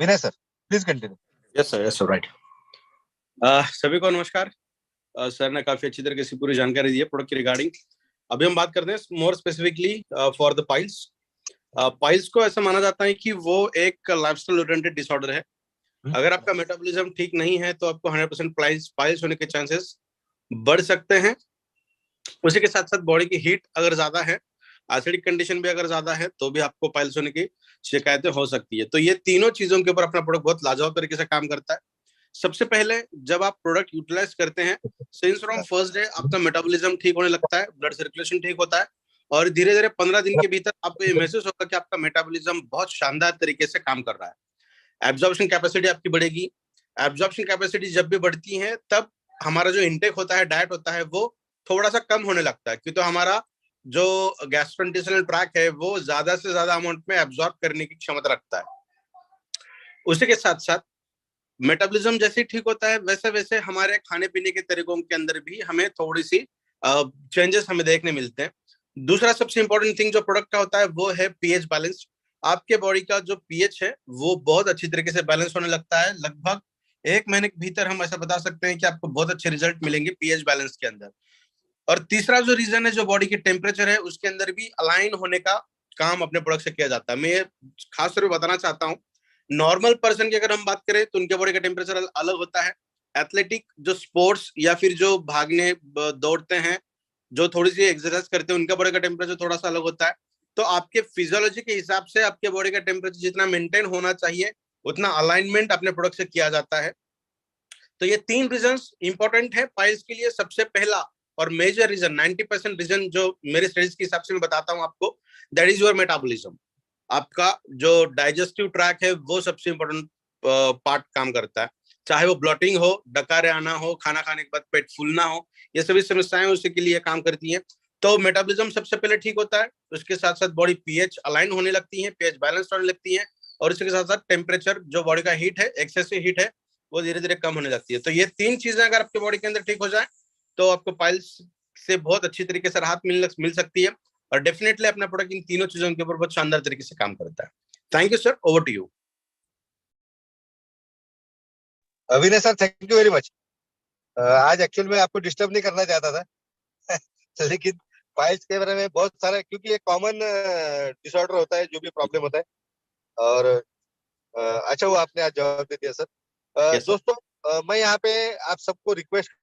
Vinay sir, please continue. Yes sir, right. सभी को नमस्कार। सर ने काफी अच्छी तरीके से पूरी जानकारी दी है प्रोडक्ट की रिगार्डिंग। अभी हम बात करते हैं more specifically for the piles. Piles को ऐसा माना जाता है कि वो एक लाइफस्टाइल ओरिएंटेड डिसऑर्डर है। अगर आपका मेटाबॉलिज्म ठीक नहीं है तो आपको 100% पाइल्स होने के चांसेस बढ़ सकते हैं। उसी के साथ साथ बॉडी की हीट अगर ज्यादा है, एसिडिक कंडीशन भी अगर ज्यादा है, तो भी आपको पाइल्स होने की शिकायतें हो सकती है। तो ये तीनों चीजों के ऊपर अपना प्रोडक्ट बहुत लाजवाब तरीके से काम करता है। सबसे पहले जब आप प्रोडक्ट यूटिलाइज करते हैं, सिंस फ्रॉम फर्स्ट डे आपका मेटाबॉलिज्म ठीक होने लगता है, ब्लड सर्कुलेशन ठीक होता है, और धीरे धीरे 15 दिन के भीतर आपको ये महसूस होगा कि आपका मेटाबॉलिज्म बहुत शानदार तरीके से काम कर रहा है। एब्जॉर्प्शन कैपेसिटी आपकी बढ़ेगी। एब्जॉर्प्शन कैपेसिटी जब भी बढ़ती है तब हमारा जो इंटेक होता है, डाइट होता है, वो थोड़ा सा कम होने लगता है, क्योंकि तो हमारा जो गैस्ट्रोइंटेस्टाइनल ट्रैक है वो ज्यादा से ज्यादा अमाउंट में एब्जॉर्ब करने की क्षमता रखता है। उसी के साथ साथ मेटाबॉलिज्म जैसे ठीक होता है वैसे वैसे हमारे खाने पीने के तरीकों के अंदर भी हमें थोड़ी सी चेंजेस हमें देखने मिलते हैं। दूसरा सबसे इंपॉर्टेंट थिंग जो प्रोडक्ट का होता है वो है पीएच बैलेंस। आपके बॉडी का जो पीएच है वो बहुत अच्छी तरीके से बैलेंस होने लगता है। लगभग 1 महीने के भीतर हम ऐसा बता सकते हैं कि आपको बहुत अच्छे रिजल्ट मिलेंगे पीएच बैलेंस के अंदर। और तीसरा जो रीजन है, जो बॉडी की टेम्परेचर है उसके अंदर भी अलाइन होने का काम अपने प्रोडक्ट से किया जाता है। मैं खास तौर पर बताना चाहता हूँ, नॉर्मल पर्सन की अगर हम बात करें तो उनके बॉडी का टेम्परेचर अलग होता है। एथलेटिक जो स्पोर्ट्स या फिर जो भागने दौड़ते हैं, जो थोड़ी सी एक्सरसाइज करते हैं, उनका बॉडी का टेम्परेचर थोड़ा सा अलग होता है। तो आपके फिजियोलॉजी के हिसाब से आपके बॉडी का टेम्परेचर जितना मेंटेन होना चाहिए उतना अलाइनमेंट अपने प्रोडक्ट से किया जाता है। तो ये 3 रीजंस इंपॉर्टेंट है पाइल्स के लिए। सबसे पहला और मेजर रीजन, 90% रीजन जो मेरे स्टडीज के हिसाब से मैं बताता हूँ आपको, दैट इज योर मेटाबॉलिज्म। आपका जो डाइजेस्टिव ट्रैक है वो सबसे इंपॉर्टेंट पार्ट काम करता है। चाहे वो ब्लॉटिंग हो, डकार आना हो, खाना खाने के बाद पेट फूलना हो, ये सभी समस्याएं उसी के लिए काम करती हैं। तो मेटाबॉलिज्म सबसे पहले ठीक होता है, उसके साथ साथ बॉडी पीएच अलाइन होने लगती है, पीएच बैलेंस होने लगती है, और इसके साथ साथ टेम्परेचर, जो बॉडी का हीट है, एक्सेसिव हीट है, वो धीरे धीरे कम होने लगती है। तो ये 3 चीजें अगर आपके बॉडी के अंदर ठीक हो जाए तो आपको पाइल्स से बहुत अच्छी तरीके से राहत मिल सकती है। और डेफिनेटली अपना प्रोडक्ट इन तीनों चीजों के ऊपर बहुत शानदार तरीके से काम करता है। Thank you sir, over to you. Vinay sir, thank you very much. आज एक्चुअल में आपको डिस्टर्ब नहीं करना चाहता था लेकिन पाइल्स के बारे में बहुत सारा, क्योंकि ये कॉमन डिसऑर्डर होता है जो भी प्रॉब्लम होता है, और अच्छा वो आपने आज जवाब दे दिया सर। Yes, sir. दोस्तों, मैं यहाँ पे आप सबको रिक्वेस्ट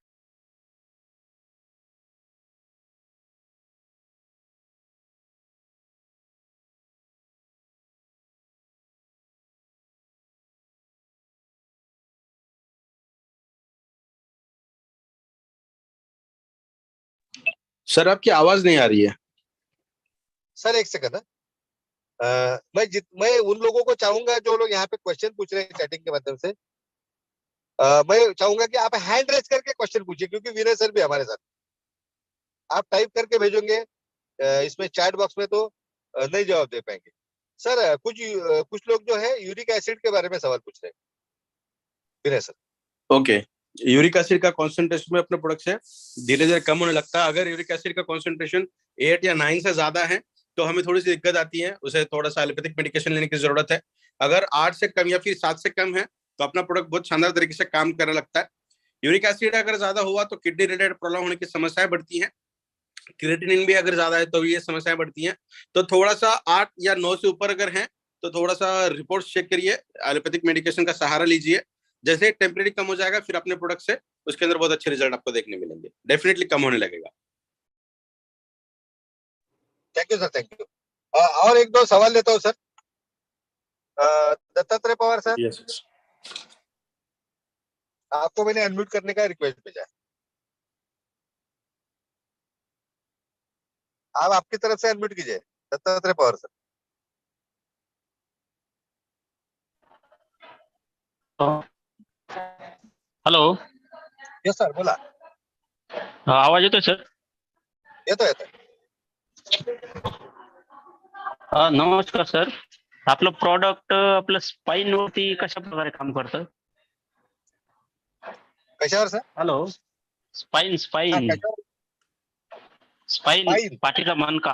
सर आपकी आवाज नहीं आ रही है। सर एक सेकंड है। मैं उन लोगों को चाहूंगा जो लोग यहाँ पे क्वेश्चन पूछ रहे हैं चैटिंग के माध्यम से, मैं चाहूंगा कि आप हैंड रेज करके क्वेश्चन पूछिए, क्योंकि विनय सर भी हमारे साथ। आप टाइप करके भेजोगे इसमें चैट बॉक्स में तो नहीं जवाब दे पाएंगे। सर कुछ लोग जो है यूरिक एसिड के बारे में सवाल पूछ रहे हैं विनय सर। ओके, यूरिक एसिड का कॉन्सेंट्रेशन में अपने प्रोडक्ट से धीरे धीरे कम होने लगता है। अगर यूरिक एसिड का कॉन्सेंट्रेशन 8 या 9 से ज्यादा है तो हमें थोड़ी सी दिक्कत आती है, उसे थोड़ा सा एलोपैथिक मेडिकेशन लेने की जरूरत है। अगर 8 से कम या फिर 7 से कम है तो अपना प्रोडक्ट बहुत शानदार तरीके से काम करने लगता है। यूरिक एसिड अगर ज्यादा हुआ तो किडनी रिलेटेड प्रॉब्लम होने की समस्याएं बढ़ती हैं। क्रिएटिनिन भी अगर ज्यादा है तो ये समस्याएं बढ़ती हैं। तो थोड़ा सा 8 या 9 से ऊपर अगर है तो थोड़ा सा रिपोर्ट चेक करिए, एलोपैथिक मेडिकेशन का सहारा लीजिए। जैसे टेम्परेरी कम हो जाएगा फिर अपने प्रोडक्ट से उसके अंदर बहुत अच्छे रिजल्ट आपको देखने मिलेंगे, डेफिनेटली कम होने लगेगा। Thank you sir, thank you. और एक दो सवाल लेता हूँ sir. Dattatreya Pawar sir, yes, आपको मैंने अनम्यूट करने का रिक्वेस्ट भेजा है। आप आपकी तरफ से अनम्यूट कीजिए Dattatreya Pawar sir. Hello, yes sir, बोला। आवाज येतोय सर? येतो येतो। नमस्कार सर. आपलं प्रॉडक्ट आपलं स्पाइन वरती कशा प्रकारे काम करतं? कशावर सर? हॅलो, स्पाइन स्पाइन कशावर? Spine Spine? पाठीचा मणका.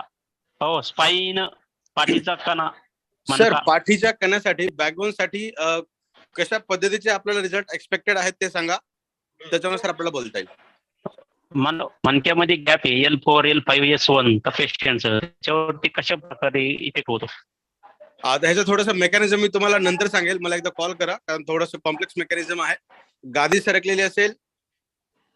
हो, स्पाइन पाठीचा कणा, सर मणका. पाठीच्या कण्यासाठी, बॅकबोन साठी कशा पद्धतीचे आपल्याला रिझल्ट एक्सपेक्टेड आहेत ते सांगा, त्याच्यानुसार आपल्याला बोलता येईल. मणक्यामध्ये गॅप आहे L4 L5 S1 तर पेशंटचं त्याच्यावरती कशा प्रकारे इफेक्ट होतो? आता ह्याचं थोडंसं मेकॅनिझम मी तुम्हाला नंतर सांगेल, मला एकदा कॉल करा, कारण थोडंसं कॉम्प्लेक्स मेकॅनिझम आहे. गादी सरकलेली असेल,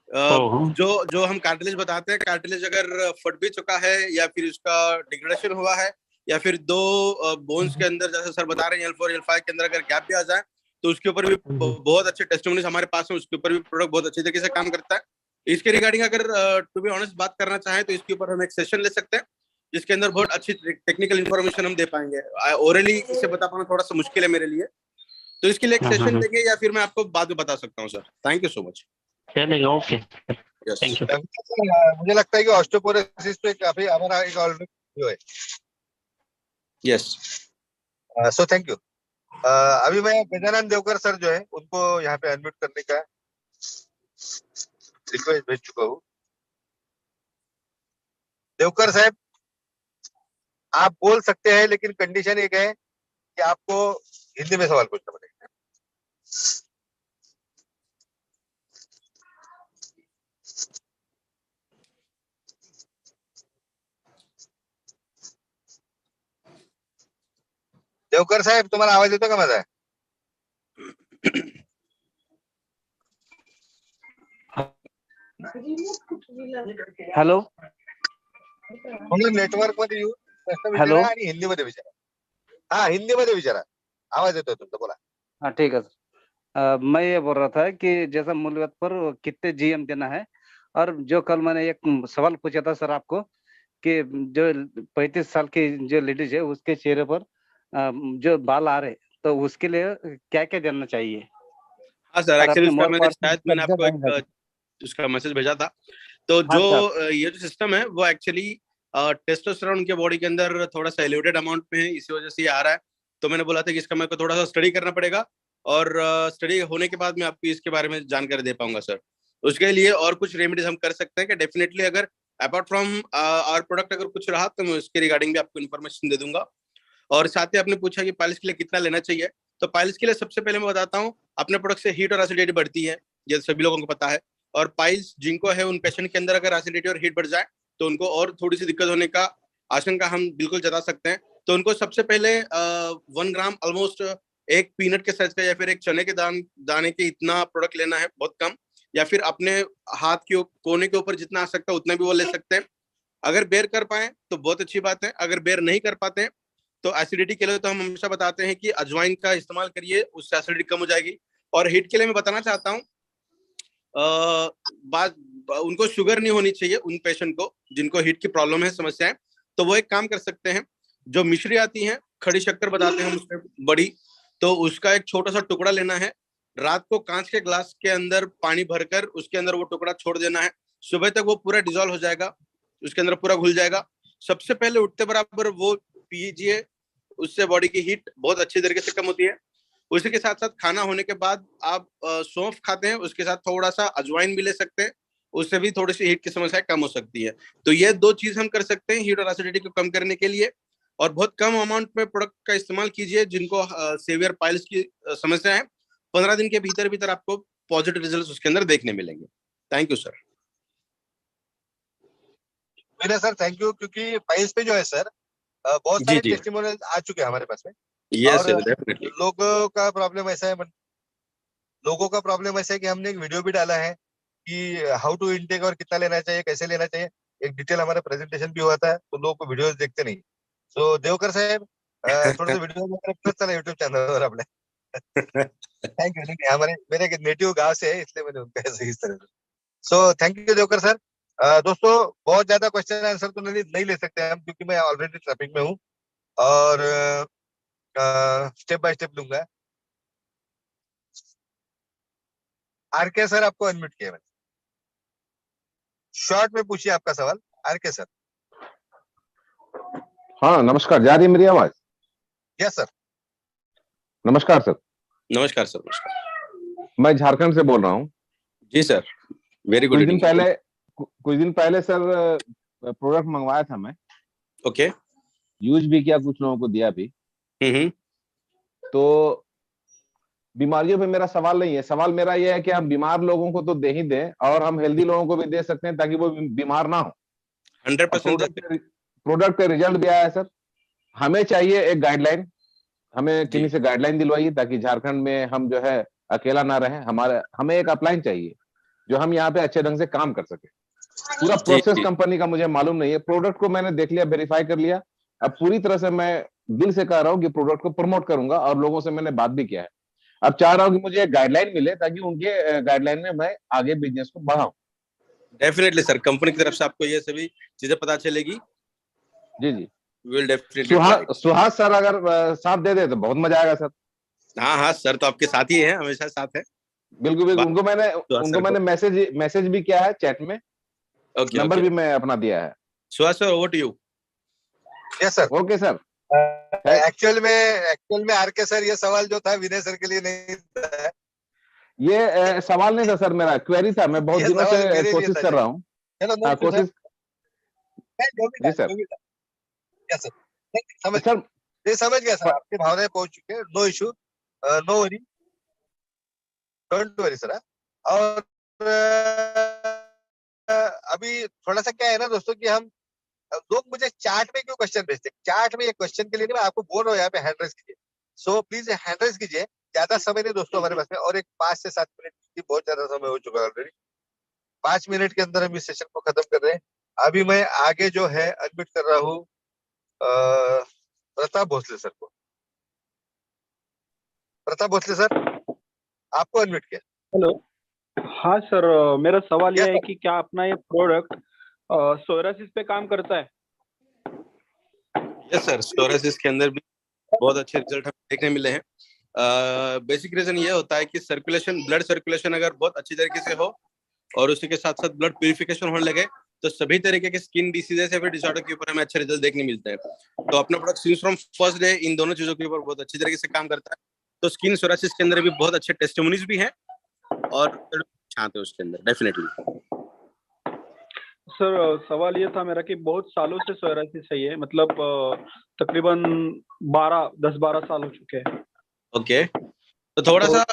जो हम कार्टिलेज बताते हैं, कार्टिलेज अगर फट भी चुका है या फिर उसका डिग्रेडेशन हुआ है या फिर दो बोन्स के अंदर, जैसे सर बता रहे हैं L4 L5 के अंदर अगर गैप भी आ जाए तो उसके ऊपर भी बहुत अच्छे टेस्टिमोनीज हमारे पास है, उसके ऊपर भी प्रोडक्ट बहुत अच्छी तरीके से काम करता है. इसके रिगार्डिंग अगर टू बी ऑनेस्ट बात करना चाहें तो इसके ऊपर हम एक सेशन ले सकते हैं जिसके अंदर बहुत अच्छी टेक्निकल इन्फॉर्मेशन हम दे पाएंगे. ओरली इसे बता पाना थोड़ा सा मुश्किल है मेरे लिए, तो इसके लिए एक सेशन लेंगे या फिर मैं आपको बाद में बता सकता हूँ. Sir thank you so much. चलेगा, ओके, थैंक यू. मुझे लगता है कि ऑस्टियोपोरोसिस पे काफी हमारा एक ऑलरेडी है. Yes, so thank you. अभी मैं गजानन देवकर सर जो है उनको यहाँ पे अनम्यूट करने का रिक्वेस्ट भेज चुका हूँ. देवकर साहब, आप बोल सकते हैं, लेकिन कंडीशन एक है कि आपको हिंदी में सवाल पूछना पड़ेगा. देवकर साहेब, तुम्हाला आवाज येतो का माझा? हॅलो, नेटवर्क मध्ये येऊ, प्रश्न हॅलो. विचारा आणि हिंदीमध्ये विचारा. हा, हिंदीमध्ये विचारा, आवाज येतोय तुमचा, बोला. हाँ ठीक है सर. मैं ये बोल रहा था कि जैसा मूल्यवत पर कितने जीएम देना है, और जो कल मैंने एक सवाल पूछा था सर आपको कि जो 35 साल की जो लेडीज है उसके चेहरे पर जो बाल आ रहे, तो उसके लिए क्या क्या जानना चाहिए? हाँ सर, एक्चुअली उसका मैंने आपको एक उसका मैसेज भेजा था. तो जो ये जो सिस्टम है वो एक्चुअली टेस्टोस्टेरोन के बॉडी के अंदर थोड़ा सा एलिवेटेड अमाउंट में है, इसी वजह से ये आ रहा है. तो मैंने बोला था कि इसका मेरे को थोड़ा सा स्टडी करना पड़ेगा, और स्टडी होने के बाद मैं आपको इसके बारे में जानकारी दे पाऊंगा सर. उसके लिए और कुछ रेमेडीज हम कर सकते हैं कि डेफिनेटली अगर अपार्ट फ्रॉम आवर प्रोडक्ट अगर कुछ रहा तो मैं उसके रिगार्डिंग भी आपको इन्फॉर्मेशन दे दूंगा. और साथ ही आपने पूछा कि पाइल्स के लिए कितना लेना चाहिए, तो पाइल्स के लिए सबसे पहले मैं बताता हूँ, अपने प्रोडक्ट से हीट और एसिडिटी बढ़ती है, ये सभी लोगों को पता है. और पाइल्स जिनको है उन पेशेंट के अंदर अगर एसिडिटी और हीट बढ़ जाए तो उनको और थोड़ी सी दिक्कत होने का आशंका हम बिल्कुल जता सकते हैं. तो उनको सबसे पहले 1 ग्राम ऑलमोस्ट एक पीनट के साइज का या फिर एक चने के दाने के इतना प्रोडक्ट लेना है, बहुत कम, या फिर अपने हाथ के कोने के ऊपर जितना आ सकता है उतना भी वो ले सकते हैं. अगर बेर कर पाए तो बहुत अच्छी बात है, अगर बेर नहीं कर पाते हैं तो एसिडिटी के लिए तो हम हमेशा बताते हैं कि अजवाइन का इस्तेमाल करिए, उससे एसिडिटी कम हो जाएगी. और हीट के लिए मैं बताना चाहता हूँ, बात उनको शुगर नहीं होनी चाहिए, उन पेशेंट को जिनको हीट की प्रॉब्लम है, समस्या है, तो वो एक काम कर सकते हैं, जो मिश्री आती है, खड़ी शक्कर बताते हैं हम उसमें बड़ी, तो उसका एक छोटा सा टुकड़ा लेना है, रात को कांच के ग्लास के अंदर पानी भरकर उसके अंदर वो टुकड़ा छोड़ देना है, सुबह तक वो पूरा डिजोल्व हो जाएगा, उसके अंदर पूरा घुल जाएगा. सबसे पहले उठते बराबर वो पीजिए, उससे बॉडी की हीट बहुत अच्छी तरीके से कम होती है. उसी के साथ साथ खाना होने के बाद आप सौंफ खाते हैं, उसके साथ थोड़ा सा अजवाइन भी ले सकते हैं, उससे भी थोड़ी सी हीट की समस्या कम हो सकती है. तो ये 2 चीज हम कर सकते हैं हीट और एसिडिटी को कम करने के लिए. और बहुत कम अमाउंट में प्रोडक्ट का इस्तेमाल कीजिए जिनको सेवियर पाइल्स की समस्या है. 15 दिन के भीतर आपको पॉजिटिव रिजल्ट उसके अंदर देखने मिलेंगे. Thank you sir. मेरा सर थैंक यू, क्योंकि पाइल्स पे जो है सर बहुत सारे टेस्टिमोनियल आ चुके हैं हमारे पास में. यस और डेफिनेटली. लोगों का प्रॉब्लम ऐसा है कि हमने एक वीडियो भी डाला है कि हाउ टू इनटेक और कितना लेना चाहिए, कैसे लेना चाहिए, एक डिटेल हमारा प्रेजेंटेशन भी हुआ था, तो लोगों को वीडियोस देखते नहीं. सो देवकर साहेब, थोडंसं व्हिडिओ वगैरे चला युट्यूब चैनलवर आपल्या. Thank you. हमारे मेरे नेटिव गांव से है, इसलिए मैंने उनका ऐसे इस तरह. So thank you Devkar sir. दोस्तों, बहुत ज्यादा क्वेश्चन आंसर तो नहीं ले सकते हम, क्योंकि मैं ऑलरेडी ट्रैफिक में हूँ, और स्टेप बाय स्टेप लूंगा. आरके सर, आपको अनम्यूट किया मैंने. शॉर्ट में पूछिए आपका सवाल, आरके सर. हाँ नमस्कार, जा रही है मेरी आवाज? Yes sir. नमस्कार सर. नमस्कार सर. नमस्कार. मैं झारखंड से बोल रहा हूँ. जी सर, वेरी गुड. कुछ दिन पहले सर प्रोडक्ट मंगवाया था मैं. ओके. यूज भी किया, कुछ लोगों को दिया भी. तो बीमारियों पे मेरा सवाल नहीं है। सवाल मेरा ये है कि हम बीमार लोगों को तो दे ही दें और हम हेल्दी लोगों को भी दे सकते हैं ताकि वो बीमार ना हो। 100% प्रोडक्ट का रिजल्ट भी आया है सर। हमें चाहिए एक गाइडलाइन, हमें जी। किन्हीं से गाइडलाइन दिलवाइए ताकि झारखंड में हम जो है अकेला ना रहे। हमें एक अपलाइन चाहिए जो हम यहाँ पे अच्छे ढंग से काम कर सके। पूरा जी प्रोसेस जी कंपनी का मुझे मालूम नहीं है। प्रोडक्ट को मैंने देख लिया, वेरीफाई कर लिया। अब पूरी तरह से मैं दिल से कह रहा हूँ कि प्रोडक्ट को प्रमोट करूंगा और लोगों से मैंने बात भी किया है। अब चाह रहा हूँ कि मुझे एक गाइडलाइन मिले ताकि उनके गाइडलाइन में मैं आगे बिजनेस को बढ़ाऊं। डेफिनेटली सर, कंपनी की तरफ से आपको ये सभी चीजें पता चलेगी। जी जी। Will definitely try. Suhas sir अगर साथ दे दे तो बहुत मजा आएगा सर। हाँ हाँ सर, तो आपके साथ ही है, हमेशा साथ है। बिल्कुल बिल्कुल। सुहास उनको सर मैंने को। मैसेज भी किया है चैट में। ओके नंबर ओके, भी मैं अपना दिया है। Suhas sir, over to you. Yes sir. Okay sir. Actual में आर के सर, ये सवाल जो था विनय सर के लिए नहीं था। ये सवाल नहीं था सर, मेरा क्वेरी था। मैं बहुत ये दिनों सवाल से मेरे लिए कोशिश था कर जी। रहा हूँ। चलो नो हाँ, इशू सर। कोशिश। जो भी था, जी सर। जो भी था। Yes sir. नहीं, समझ सर ये समझ गया सर, आपकी भावनाएं पहुंच चुके हैं। No issue, no worry, don't worry sir. और अभी थोड़ा सा क्या है ना दोस्तों कि हम लोग मुझे चार्ट में क्यों क्वेश्चन भेजते हैं। चार्ट में ये क्वेश्चन के लिए नहीं, मैं आपको बोल रहा हूँ यहाँ पे हैंड रेस कीजिए। सो प्लीज हैंड रेस कीजिए। ज्यादा समय नहीं दोस्तों हमारे पास में, और एक 5 से 7 मिनट की बहुत ज्यादा समय हो चुका है ऑलरेडी। 5 मिनट के अंदर हम इस सेशन को खत्म कर रहे हैं। अभी मैं आगे जो है अनम्यूट कर रहा हूँ प्रताप भोसले सर को। प्रताप भोसले सर, आपको अनम्यूट किया। हेलो। हाँ सर, मेरा सवाल Yes, यह है sir. कि क्या अपना ये प्रोडक्ट सोरासिस पे काम करता है? यस सर, सोरासिस के अंदर भी बहुत अच्छे रिजल्ट हमें देखने मिले हैं। बेसिक रीजन ये होता है कि सर्कुलेशन, ब्लड सर्कुलेशन अगर बहुत अच्छी तरीके से हो और उसी के साथ साथ ब्लड प्यूरिफिकेशन होने लगे तो सभी तरीके के स्किन डिसीजेस या फिर डिसऑर्डर के ऊपर हमें अच्छे रिजल्ट देखने मिलते हैं। तो अपना product since from first day in दोनों चीजों के ऊपर बहुत अच्छी तरीके से काम करता है। तो स्किन सोरासिस के अंदर भी बहुत अच्छे टेस्टिमोनीज भी हैं और छाते उसके अंदर डेफिनेटली। सर, सवाल ये था मेरा कि बहुत सालों से सोरासिस है ये, मतलब तकरीबन 10-12 साल हो चुके हैं। ओके, तो थोड़ा सा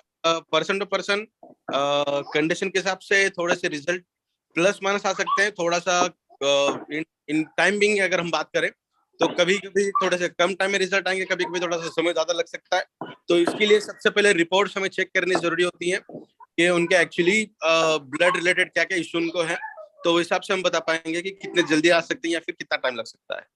पर्सन टू पर्सन कंडीशन के हिसाब से थोड़े से रिजल्ट प्लस माइनस आ सकते हैं। थोड़ा सा इन टाइम बिंग अगर हम बात करें तो कभी कभी थोड़े से कम टाइम में रिजल्ट आएंगे, कभी कभी थोड़ा सा समय ज्यादा लग सकता है। तो इसके लिए सबसे पहले रिपोर्ट्स हमें चेक करनी जरूरी होती है कि उनके एक्चुअली ब्लड रिलेटेड क्या क्या इश्यू उनको है। तो उस हिसाब से हम बता पाएंगे कि कितने जल्दी आ सकते हैं या फिर कितना टाइम लग सकता है।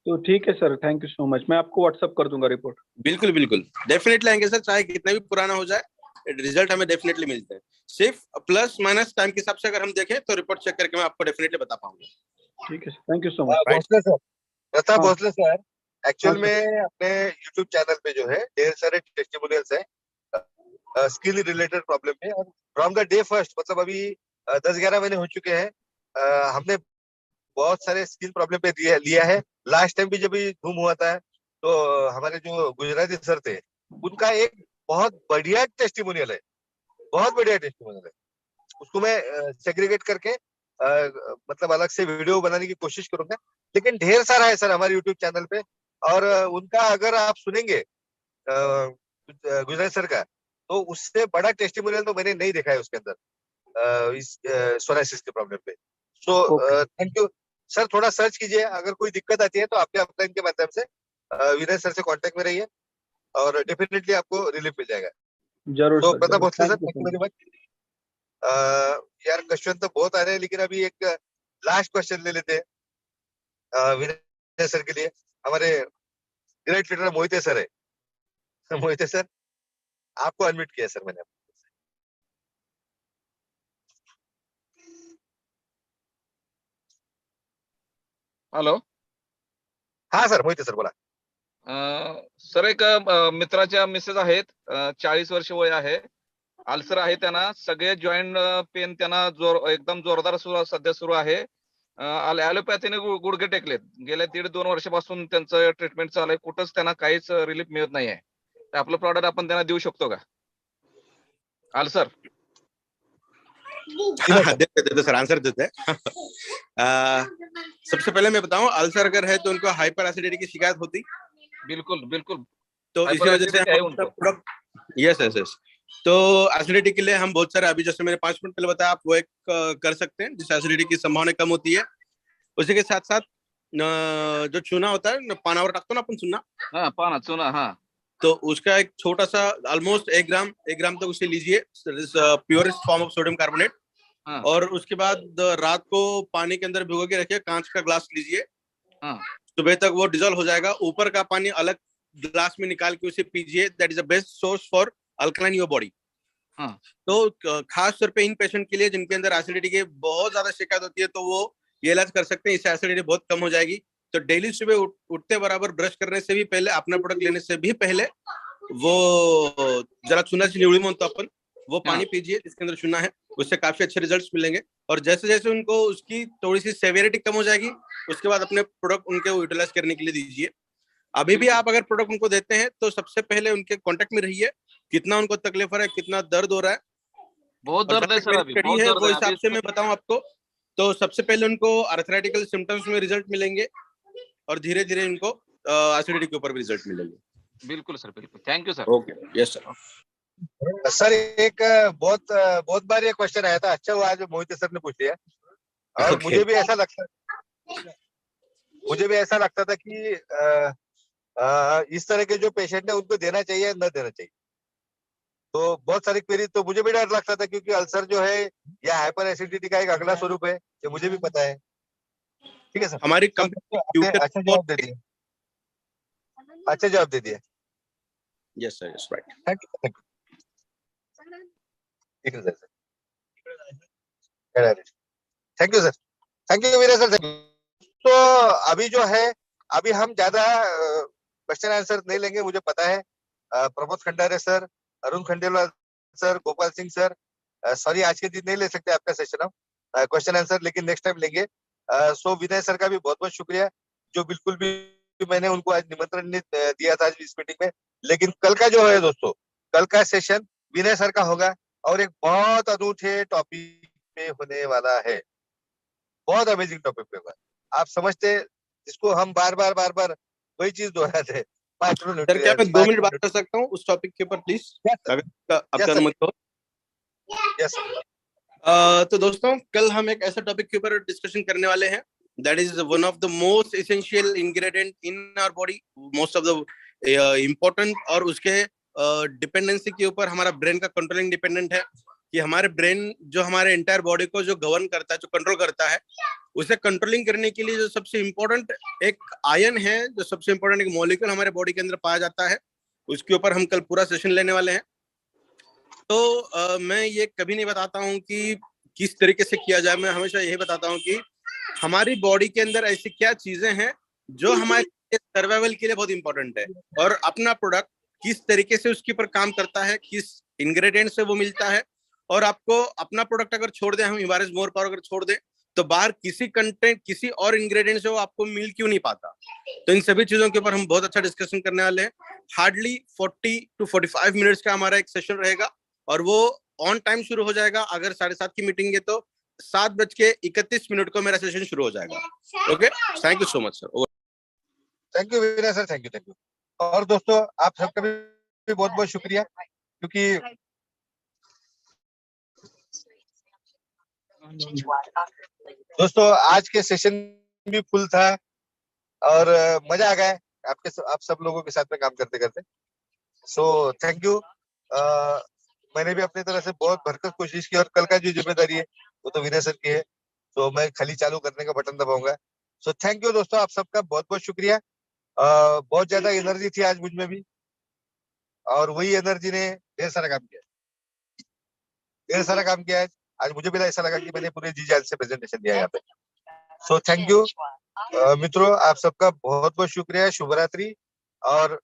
तो ठीक है sir, thank you so much. मैं आपको व्हाट्सअप कर दूंगा रिपोर्ट। बिल्कुल बिल्कुल, डेफिनेटली आएंगे सर, चाहे कितना भी पुराना हो जाए रिजल्ट हमें डेफिनेटली मिलते हैं। सिर्फ प्लस माइनस टाइम के हिसाब से अगर हम देखें तो रिपोर्ट चेक करके मैं आपको डेफिनेटली बता पाऊंगा। ठीक है sir, thank you so much. Bhosle sir, Pratap हाँ। भोसले सर, एक्चुअल हाँ, में अपने यूट्यूब चैनल पे जो है ढेर सारे टेस्टिमोनियल्स है स्किल रिलेटेड प्रॉब्लम में। और फ्रॉम द डे फर्स्ट, मतलब अभी 10-11 महीने हो चुके हैं, हमने बहुत सारे स्किल प्रॉब्लम पे लिया है। लास्ट टाइम भी जब भी धूम हुआ था तो हमारे जो गुजराती सर थे उनका एक बहुत बढ़िया टेस्टिमोनियल है, बहुत बढ़िया टेस्टिमोनियल है। उसको मैं सेग्रीगेट करके मतलब अलग से वीडियो बनाने की कोशिश करूंगा। लेकिन ढेर सारा है सर हमारे यूट्यूब चैनल पे, और उनका अगर आप सुनेंगे गुजराती सर का, तो उससे बड़ा टेस्टिमोनियल तो मैंने नहीं देखा है उसके अंदर इस सोरासिस के प्रॉब्लम पे। सो थैंक यू सर। थोड़ा सर्च कीजिए, अगर कोई दिक्कत आती है तो आपके अपलाइन के माध्यम से विनय सर से कांटेक्ट में रहिए और डेफिनेटली आपको रिलीफ मिल जाएगा। जरूर तो सर, प्रताप जरूर। Bhosle sir, thank you thank so you very much. Much. यार क्वेश्चन तो बहुत आ रहे हैं, लेकिन अभी एक लास्ट क्वेश्चन ले लेते हैं विनय सर के लिए। हमारे ग्रेट लीडर मोहिते सर है। मोहिते सर, आपको अनम्यूट किया सर मैंने। हॅलो हाँ सर, मोहिते सर बोला। सर, एक मित्राच्या मिसेस आहेत, 40 वर्ष वय आहे, अल्सर आहे त्यांना, सगळे जॉईंट पेन त्यांना एकदम जोरदार सध्या सुरू आहे. ॲलोपॅथीने गुडघे टेकलेत. गेल्या 1.5-2 वर्षापासून त्यांचं ट्रीटमेंट चालू आहे. कुठंच त्यांना काहीच रिलीफ मिळत नाहीये. तर आपलं प्रॉडक्ट आपण त्यांना देऊ शकतो का? अल्सर. देते सर, आंसर देते हैं। सबसे पहले मैं बताऊं, अल्सर अगर है तो उनको हाइपर एसिडिटी की शिकायत होती, बिल्कुल बिल्कुल तो इसी वजह से Hyperactivity है उनको। Yes yes yes. तो एसिडिटी के लिए हम बहुत सारे, अभी जैसे मैंने 5 मिनट पहले बताया, आप वो एक कर सकते हैं जिससे एसिडिटी की संभावना कम होती है। उसी के साथ साथ जो चूना होता है, पानावर टाकतो ना अपन चूना, हाँ पाना चुना, हाँ तो उसका एक छोटा सा ऑलमोस्ट 1 ग्राम तक उसे लीजिए, purest form of sodium carbonate. हाँ और उसके बाद रात को पानी के अंदर भिगो के रखिए, कांच का ग्लास लीजिए, हाँ सुबह तक वो डिजोल्व हो जाएगा। ऊपर का पानी अलग ग्लास में निकाल के उसे पीजिए, that is the best source for alkaline your body. हाँ तो खास तौर पे इन पेशेंट के लिए जिनके अंदर एसिडिटी की बहुत ज्यादा शिकायत होती है, तो वो ये इलाज कर सकते हैं, इससे एसिडिटी बहुत कम हो जाएगी। तो डेली सुबह उठते बराबर ब्रश करने से भी पहले, अपना प्रोडक्ट लेने से भी पहले, वो जरा चूनाची निवड़ी म्हणतो अपन, वो पानी पीजिए जिसके अंदर चूना है, उससे काफी अच्छे रिजल्ट्स मिलेंगे। और जैसे जैसे उनको उसकी थोड़ी सी सेवेरिटी कम हो जाएगी, उसके बाद अपने प्रोडक्ट उनके यूटिलाइज करने के लिए दीजिए। अभी भी आप अगर प्रोडक्ट उनको देते हैं तो सबसे पहले उनके कांटेक्ट में रहिए, कितना उनको तकलीफ हो रहा है, कितना दर्द हो रहा है। बहुत और दर्द है सर, अभी स्टडी बहुत है दर्द वो है हिसाब अभी से मैं बताऊं आपको, तो सबसे पहले उनको आर्थराइटिकल सिम्टम्स में रिजल्ट मिलेंगे, और धीरे धीरे उनको एसिडिटी के ऊपर भी रिजल्ट मिलेंगे। बिल्कुल सर, बिल्कुल, thank you sir. Okay, yes sir. Sir एक बहुत बार ये क्वेश्चन आया था, अच्छा हुआ आज मोहित सर ने पूछ लिया। और Okay. मुझे भी ऐसा लगता था कि इस तरह के जो पेशेंट है उनको देना चाहिए या न देना चाहिए। तो बहुत सारी क्वेरी, तो मुझे भी डर लगता था, क्योंकि अल्सर जो है या हाइपर एसिडिटी का एक अगला स्वरूप है, ये मुझे भी पता है। ठीक है सर, हमारी तो आपने अच्छा जवाब दे दिया, अच्छा जवाब दे दिया। Yes sir, yes right. Thank you, thank you sir, thank you Veera sir. तो अभी जो है, अभी हम ज्यादा क्वेश्चन आंसर नहीं लेंगे, मुझे पता है। Pramod Khandare sir, Arun Khandelwal sir, Gopal Singh sir, sorry आज के दिन नहीं ले सकते आपका सेशन हम क्वेश्चन आंसर, लेकिन नेक्स्ट टाइम लेंगे। सो विनय सर का भी बहुत बहुत शुक्रिया, जो बिल्कुल भी मैंने उनको आज निमंत्रण नहीं दिया था आज इस मीटिंग में। लेकिन कल का जो है दोस्तों, कल का सेशन विनय सर का होगा, और एक बहुत अनूठे टॉपिक पे होने वाला है, बहुत अमेजिंग टॉपिक पे होगा। आप समझते, जिसको हम बार बार वही चीज दोहराते हैं, सर क्या मैं 2 मिनट बात कर सकता हूँ उस टॉपिक के ऊपर प्लीज, अगर आपका अनुमति हो? यस तो दोस्तों, कल हम एक ऐसा टॉपिक के ऊपर डिस्कशन करने वाले हैं, that is one of the most essential ingredient in our body, most of the important, और उसके डिपेंडेंसी के ऊपर हमारा ब्रेन का कंट्रोलिंग डिपेंडेंट है। कि हमारे ब्रेन जो हमारे एंटायर बॉडी को जो गवर्न करता है, जो कंट्रोल करता है, उसे कंट्रोलिंग करने के लिए जो सबसे इम्पोर्टेंट एक आयन है, जो सबसे इम्पोर्टेंट एक मॉलिक्यूल हमारे बॉडी के अंदर पाया जाता है, उसके ऊपर हम कल पूरा सेशन लेने वाले हैं। तो मैं ये कभी नहीं बताता हूँ कि किस तरीके से किया जाए, मैं हमेशा यही बताता हूँ कि हमारी बॉडी के अंदर ऐसी क्या चीजें हैं जो हमारे सर्वाइवल के लिए बहुत इंपॉर्टेंट है, और अपना प्रोडक्ट किस तरीके से उसके ऊपर काम करता है, किस इंग्रेडिएंट से वो मिलता है। और आपको अपना प्रोडक्ट अगर छोड़ दें, हम हिमालय मोर पावर अगर छोड़ दें, तो बाहर किसी कंटेंट, किसी और इंग्रेडिएंट से वो आपको मिल क्यों नहीं पाता। तो इन सभी चीजों के ऊपर हम बहुत अच्छा डिस्कशन करने वाले हैं। हार्डली 40 to 45 मिनट्स का हमारा एक सेशन रहेगा, और वो ऑन टाइम शुरू हो जाएगा। अगर 7:30 की मीटिंग है तो 7:31 को मेरा सेशन शुरू हो जाएगा। Okay, thank you so much sir. Thank you Vinay sir, thank you. और दोस्तों, आप सबका भी बहुत बहुत शुक्रिया, क्योंकि दोस्तों आज के सेशन भी फुल था, और मजा आ गया आप सब लोगों के साथ में काम करते करते। सो थैंक यू। मैंने भी अपनी तरह से बहुत भरकर कोशिश की, और कल का जो जिम्मेदारी है वो तो विनय सर की है, तो मैं खाली चालू करने का बटन दबाऊंगा। सो थैंक यू दोस्तों, आप सबका बहुत बहुत शुक्रिया। बहुत ज्यादा एनर्जी थी आज मुझ में भी, और वही एनर्जी ने ढेर सारा काम किया आज मुझे भी ऐसा लगा कि मैंने पूरे जी जान से प्रेजेंटेशन दिया यहाँ पे। सो थैंक यू मित्रों, आप सबका बहुत बहुत शुक्रिया। शुभ रात्रि, और